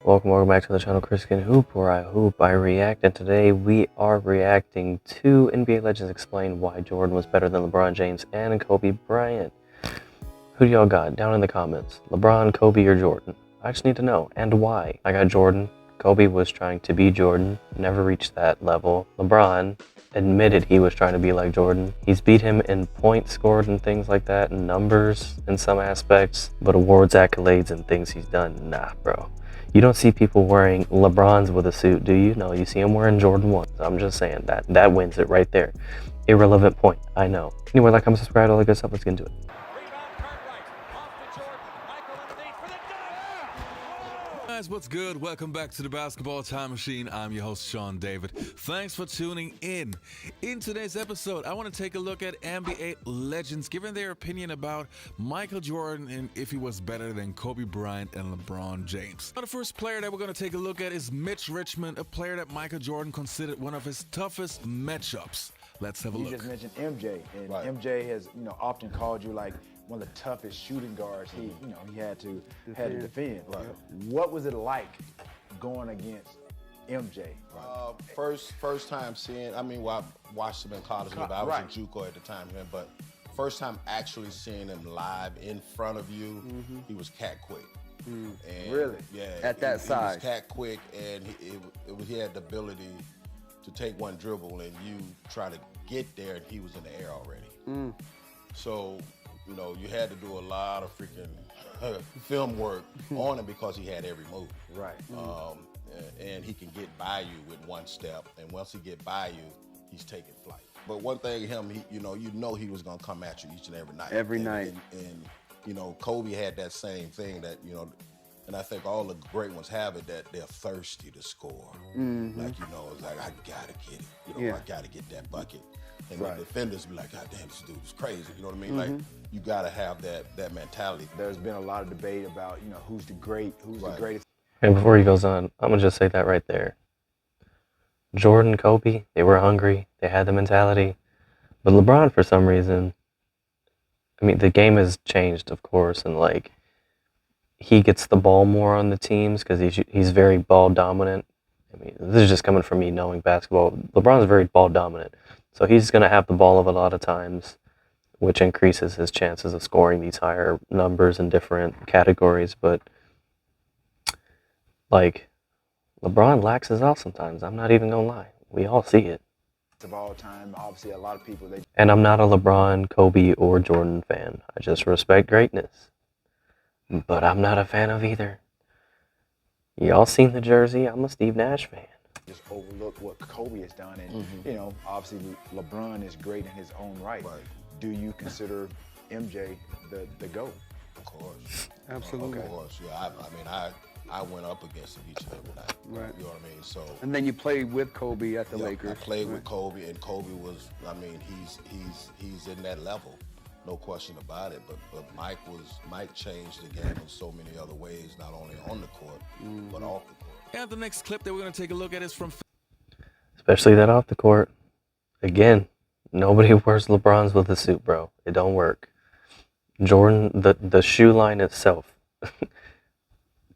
Welcome back to the channel ChrisCanHoop, where I hoop, I react, and today we are reacting to NBA Legends Explain why Jordan was better than LeBron James and Kobe Bryant. Who do y'all got? Down in the comments. LeBron, Kobe, or Jordan? I just need to know, and why. I got Jordan. Kobe was trying to be Jordan, never reached that level. LeBron admitted he was trying to be like Jordan. He's beat him in points scored and things like that, and numbers in some aspects, but awards, accolades, and things he's done, nah, bro. You don't see people wearing LeBrons with a suit, do you? No, you see him wearing Jordan 1s. I'm just saying that wins it right there. Irrelevant point, I know. Anyway, like, comment, subscribe, all that good stuff. Let's get into it. Guys, what's good? Welcome back to the Basketball Time Machine. I'm your host, Sean David. Thanks for tuning in. In today's episode, I want to take a look at NBA legends giving their opinion about Michael Jordan and if he was better than Kobe Bryant and LeBron James. Now, the first player that we're going to take a look at is Mitch Richmond, a player that Michael Jordan considered one of his toughest matchups. Let's have a look. You just mentioned MJ, and right. MJ has, often called you like one of the toughest shooting guards he had to defend. Right. What was it like going against MJ? First time seeing, I watched him in college, but I was in JUCO at the time, but first time actually seeing him live in front of you, he was cat quick. And really? Yeah. At that size? He was cat quick, and he had the ability to take one dribble and you try to get there, and he was in the air already. So, you had to do a lot of freaking film work on him because he had every move. Right. And he can get by you with one step, and once he get by you, he's taking flight. But one thing, he was gonna come at you each and every night. Every night. And Kobe had that same thing that, and I think all the great ones have it, that they're thirsty to score. Like, it's like, I gotta get it. I gotta get that bucket. And the defenders be like, God damn, this dude is crazy. You know what I mean? Like, you gotta have that mentality. There's been a lot of debate about, who's the greatest. And before he goes on, I'm gonna just say that right there. Jordan, Kobe, they were hungry. They had the mentality. But LeBron, for some reason, the game has changed, of course, and like, he gets the ball more on the teams because he's very ball dominant. This is just coming from me knowing basketball. LeBron's very ball dominant. So he's going to have the ball a lot of times, which increases his chances of scoring these higher numbers in different categories. But, like, LeBron laxes out sometimes. I'm not even going to lie. We all see it. Of all time, obviously, a lot of people. And I'm not a LeBron, Kobe, or Jordan fan. I just respect greatness. But I'm not a fan of either. Y'all seen the jersey? I'm a Steve Nash fan. Just overlook what Kobe has done, and obviously LeBron is great in his own right. Do you consider MJ the GOAT? Of course, absolutely. Of course, yeah. I went up against him each and every night. Right. You know what I mean? So. And then you played with Kobe at the Lakers. I played with Kobe, and Kobe was. He's in that level. No question about it, but Mike changed the game in so many other ways, not only on the court, but off the court. And the next clip that we're going to take a look at is from... Especially that off the court. Again, nobody wears LeBrons with a suit, bro. It don't work. Jordan, the shoe line itself,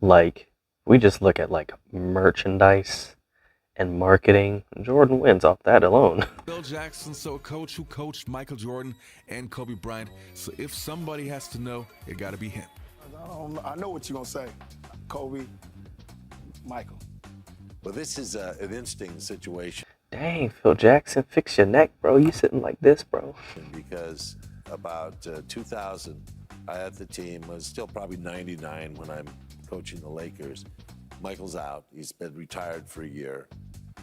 like, we just look at, like, merchandise and marketing, Jordan wins off that alone. Bill Jackson, so a coach who coached Michael Jordan and Kobe Bryant. So if somebody has to know, it got to be him. I know what you're going to say. Kobe, Michael. Well, this is an interesting situation. Dang, Phil Jackson, fix your neck, bro. You sitting like this, bro. Because about 2000, I had the team, was still probably 99 when I'm coaching the Lakers. Michael's out. He's been retired for a year.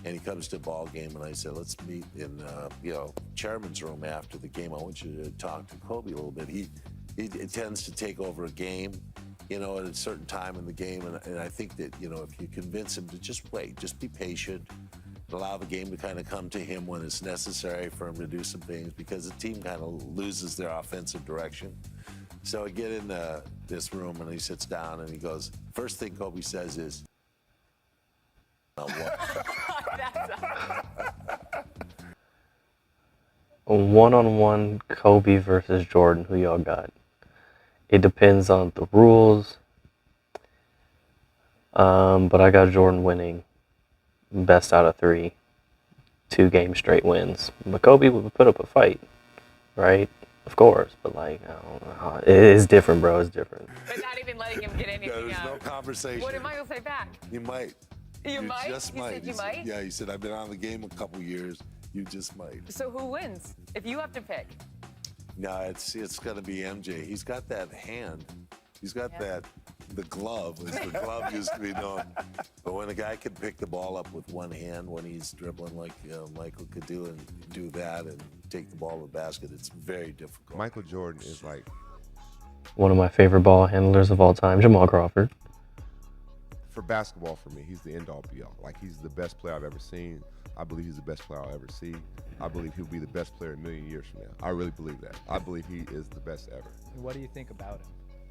And he comes to a ball game, and I said, let's meet in, chairman's room after the game. I want you to talk to Kobe a little bit. He tends to take over a game, at a certain time in the game. And I think that, if you convince him to just wait, just be patient, allow the game to kind of come to him when it's necessary for him to do some things, because the team kind of loses their offensive direction. So I get in this room, and he sits down, and he goes, first thing Kobe says is, One-on-one Kobe versus Jordan, who y'all got? It depends on the rules. But I got Jordan winning best out of 3, 2 game straight wins. But Kobe would put up a fight, right? Of course, but like, I don't know. It's different, bro. It's different. But not even letting him get anything There's no out. conversation. What did Michael say back? You might. You might? Just He might. said you He said- might? Yeah, he said, I've been on the game a couple years. You just might. So who wins? If you have to pick. No, it's going to be MJ. He's got that hand. He's got the glove, as the glove used to be known. But when a guy can pick the ball up with one hand when he's dribbling like Michael could do and do that and take the ball to the basket, it's very difficult. Michael Jordan is like One of my favorite ball handlers of all time, Jamal Crawford. for basketball, for me, he's the end all be all. Like, he's the best player I've ever seen. I believe he's the best player I'll ever see. I believe he'll be the best player a million years from now. I really believe that. I believe he is the best ever. What do you think about him?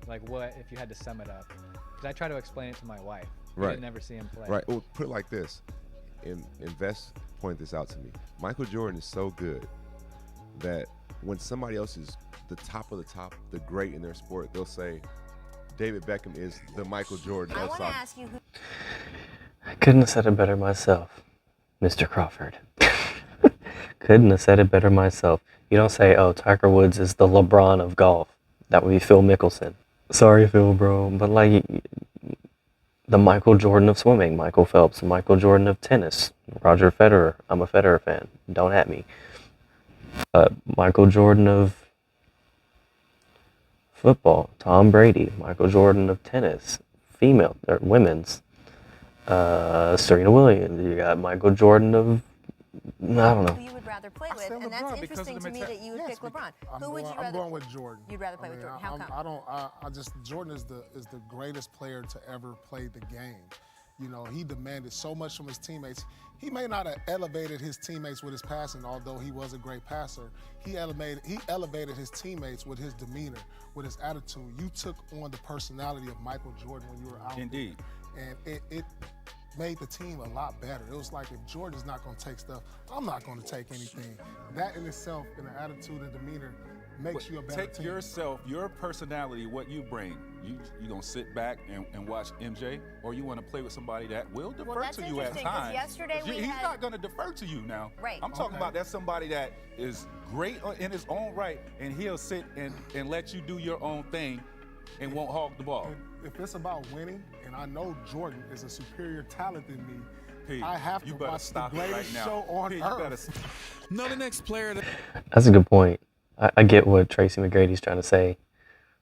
Like, what if you had to sum it up? Because I try to explain it to my wife. Right. I didn't ever see him play. Right. Well, put it like this. Invest point this out to me. Michael Jordan is so good that when somebody else is the top of the top, the great in their sport, they'll say, David Beckham is the Michael Jordan of soccer. I couldn't have said it better myself, Mr. Crawford. Couldn't have said it better myself. You don't say, oh, Tiger Woods is the LeBron of golf. That would be Phil Mickelson. Sorry, Phil, bro. But like, the Michael Jordan of swimming, Michael Phelps, Michael Jordan of tennis, Roger Federer. I'm a Federer fan. Don't at me. Michael Jordan of football, Tom Brady. Michael Jordan of tennis, female or women's. Serena Williams. You got Michael Jordan of, I don't know. Who you would rather play with, and that's interesting to me that you would pick LeBron. Who would you rather? I'm going with Jordan. You'd rather play with Jordan. How come? I just Jordan is the greatest player to ever play the game. You know, he demanded so much from his teammates. He may not have elevated his teammates with his passing, although he was a great passer. He elevated his teammates with his demeanor, with his attitude. You took on the personality of Michael Jordan when you were out Indeed. there. And it made the team a lot better. It was like, if Jordan's not going to take stuff, I'm not going to take anything. That in itself, in the attitude and demeanor, makes you a better Take team. yourself, your personality, what you bring. You gonna sit back and watch MJ, or you want to play with somebody that will defer that's to you at interesting, 'cause times? yesterday 'Cause we he's had- not gonna defer to you now. Right. I'm talking about that's somebody that is great in his own right, and he'll sit and let you do your own thing, and won't hog the ball. And if it's about winning, and I know Jordan is a superior talent than me, P, I have you to better watch the stop it greatest right now. show on P, you earth. better Now the next player that That's a good point. I get what Tracy McGrady's trying to say.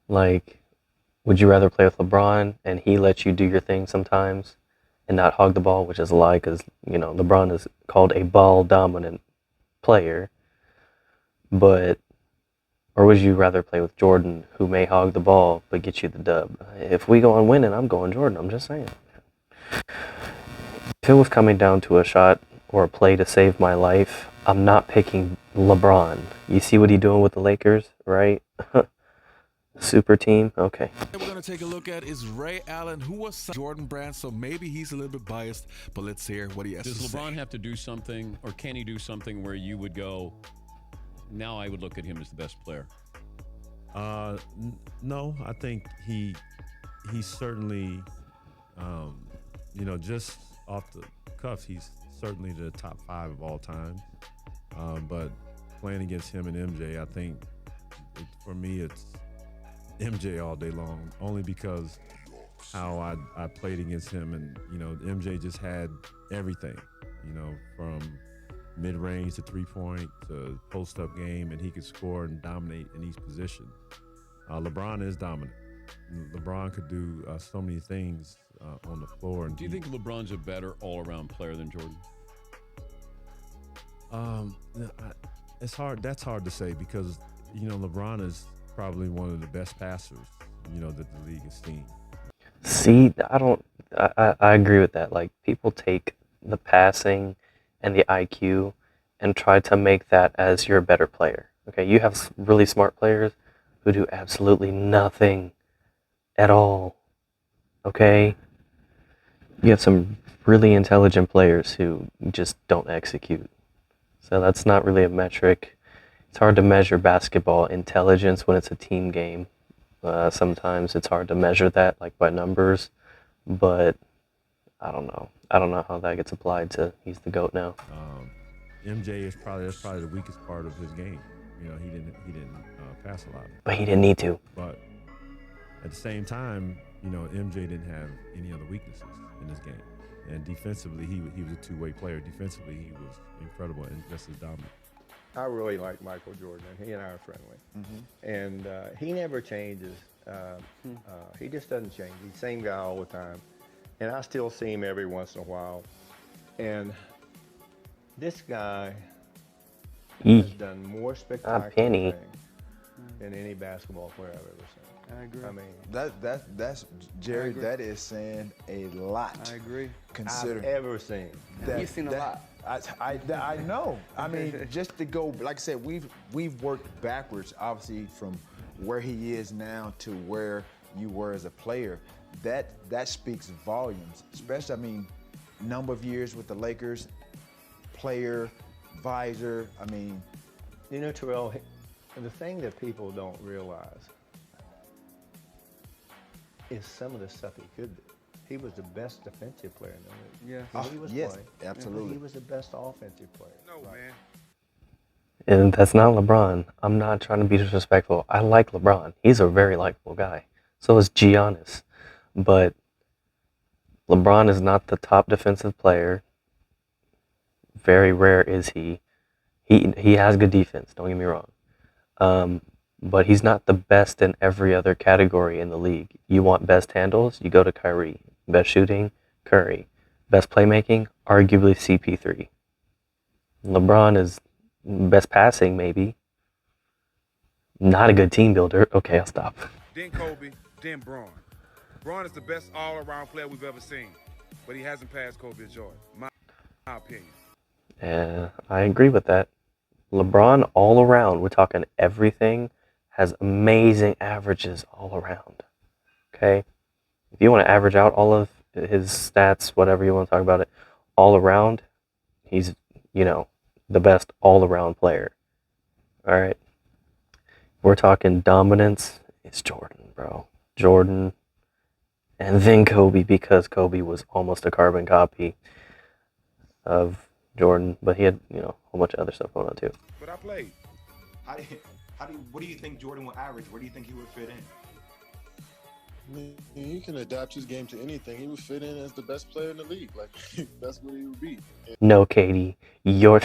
Like, would you rather play with LeBron and he lets you do your thing sometimes and not hog the ball, which is a lie because, you know, LeBron is called a ball-dominant player. But, or would you rather play with Jordan, who may hog the ball but get you the dub? If we go on winning, I'm going Jordan. I'm just saying. If it was coming down to a shot or a play to save my life, I'm not picking LeBron. You see what he's doing with the Lakers, right? Super team? Okay. we're going to take a look at is Ray Allen, who was Jordan Brand, so maybe he's a little bit biased, but let's hear what he has Does to say. LeBron have to do something, or can he do something where you would go, now I would look at him as the best player? No, I think he's certainly, just off the cuff, he's certainly the top 5 of all time. But playing against him and MJ, I think for me it's MJ all day long, only because how I played against him, and MJ just had everything, from mid-range to three-point to post-up game, and he could score and dominate in each position. LeBron is dominant. LeBron could do so many things on the floor. And Do you think LeBron's a better all-around player than Jordan? It's hard. That's hard to say because LeBron is probably one of the best passers that the league has seen. See, I agree with that. Like, people take the passing and the IQ and try to make that as your better player. Okay, you have really smart players who do absolutely nothing at all. Okay? You have some really intelligent players who just don't execute. So that's not really a metric. It's hard to measure basketball intelligence when it's a team game. Sometimes it's hard to measure that, like by numbers. But I don't know. I don't know how that gets applied to he's the GOAT now. MJ is probably the weakest part of his game. You know, he didn't pass a lot. But he didn't need to. But at the same time, you know, MJ didn't have any other weaknesses in his game. And defensively, he was a two-way player. Defensively, he was incredible and just as dominant. I really like Michael Jordan, and he and I are friendly. And he never changes. He just doesn't change. He's the same guy all the time. And I still see him every once in a while. And this guy has done more spectacular things than any basketball player I've ever seen. I agree. I mean, that's Jerry. That is saying a lot. I agree. Consider I've ever seen. You've seen a lot. I know. I mean, just to go, like I said, we've worked backwards, obviously, from where he is now to where you were as a player. That speaks volumes. Especially, I mean, number of years with the Lakers, player, visor. I mean, you know, Terrell, the thing that people don't realize is some of the stuff he could do. He was the best defensive player in the league. Yeah. When he was yes, playing. absolutely. He was the best offensive player. No, man. And that's not LeBron. I'm not trying to be disrespectful. I like LeBron. He's a very likable guy. So is Giannis. But LeBron is not the top defensive player. Very rare is he. He has good defense, don't get me wrong. But he's not the best in every other category in the league. You want best handles, you go to Kyrie. Best shooting, Curry. Best playmaking, arguably CP3. LeBron is best passing, maybe. Not a good team builder. Okay, I'll stop. Then Kobe, then Bron. Bron is the best all-around player we've ever seen, but he hasn't passed Kobe Jordan, my opinion. I agree with that. LeBron all around, we're talking everything, has amazing averages all around. Okay? If you want to average out all of his stats, whatever you want to talk about it, all around, he's, you know, the best all around player. All right? We're talking dominance, it's Jordan, bro. Jordan, and then Kobe, because Kobe was almost a carbon copy of Jordan, but he had, you know, a whole bunch of other stuff going on too. But I played. What do you think Jordan will average? Where do you think he would fit in? I mean, he can adapt his game to anything. He would fit in as the best player in the league. Like, that's what he would be. No, Katie, you're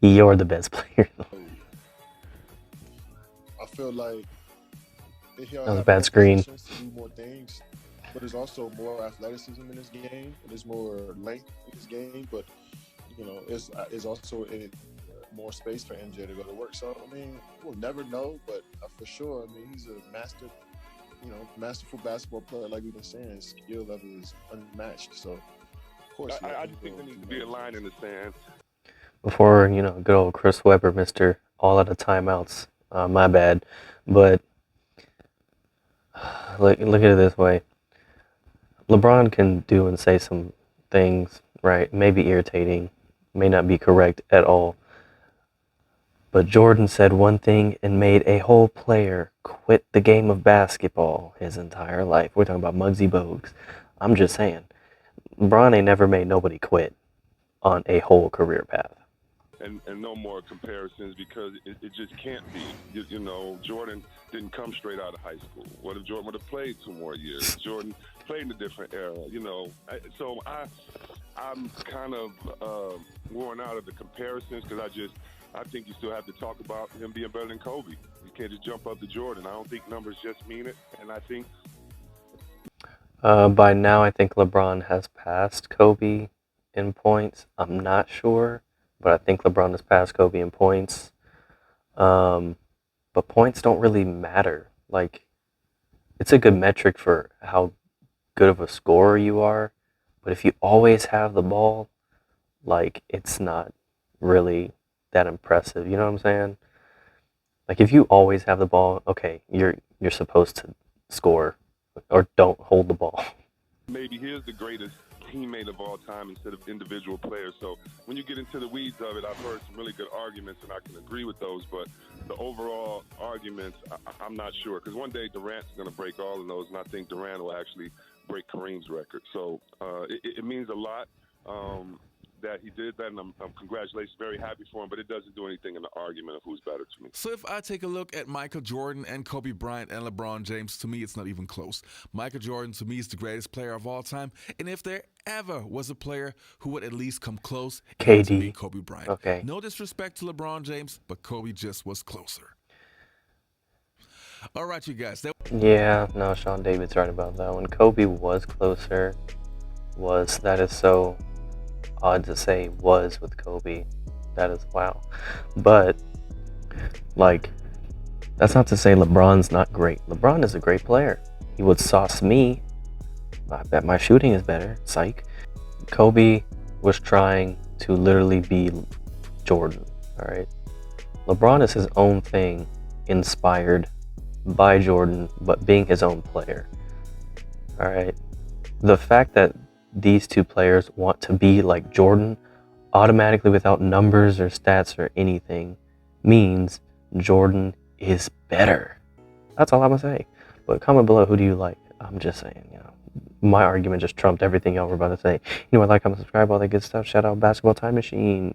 the best player. I feel like that was a bad screen. To do more things, but there's also more athleticism in his game. There's more length in his game, but you know, it's also more space for MJ to go to work. So I mean, we'll never know, but for sure, I mean, he's a masterful basketball player. Like we've been saying, his skill level is unmatched. So of course, I just think there needs to be a line in the sand. Before, you know, good old Chris Webber, Mr. All out of timeouts. My bad, but look at it this way. LeBron can do and say some things, right? Maybe irritating, may not be correct at all. But Jordan said one thing and made a whole player quit the game of basketball his entire life. We're talking about Muggsy Bogues. I'm just saying, LeBron ain't never made nobody quit on a whole career path. And no more comparisons, because it just can't be. You know, Jordan didn't come straight out of high school. What if Jordan would have played 2 more years? Jordan played in a different era, you know. So I'm kind of worn out of the comparisons, because I think you still have to talk about him being better than Kobe. You can't just jump up to Jordan. I don't think numbers just mean it, and I think by now I think LeBron has passed Kobe in points. I'm not sure, but I think LeBron has passed Kobe in points. But points don't really matter. Like, it's a good metric for how good of a scorer you are, but if you always have the ball, like, it's not really that impressive. You know what I'm saying? Like, if you always have the ball, okay, you're supposed to score or don't hold the ball. maybe he is the greatest teammate of all time instead of individual players. So when you get into the weeds of it, I've heard some really good arguments, and I can agree with those. But the overall arguments, I'm not sure. Because one day Durant's going to break all of those, and I think Durant will actually break Kareem's record. So it means a lot that he did that, and I'm congratulations, very happy for him, but it doesn't do anything in the argument of who's better to me. So if I take a look at Michael Jordan and Kobe Bryant and LeBron James, to me it's not even close. Michael Jordan to me is the greatest player of all time, and if there ever was a player who would at least come close, it had to be Kobe Bryant. Okay. No disrespect to LeBron James, but Kobe just was closer. All right, you guys. Yeah, no, Sean David's right about that one. Kobe was closer. That is so odd to say was with Kobe. That is wow. But, like, that's not to say LeBron's not great. LeBron is a great player. He would sauce me. I bet my shooting is better. Psych. Kobe was trying to literally be Jordan, all right? LeBron is his own thing, inspired by Jordan, but being his own player, all right? The fact that these two players want to be like Jordan automatically without numbers or stats or anything means Jordan is better. That's all I'm gonna say. But comment below, who do you like? I'm just saying, you know, my argument just trumped everything y'all were about to say. Like, comment, subscribe, all that good stuff. Shout out Basketball Time Machine.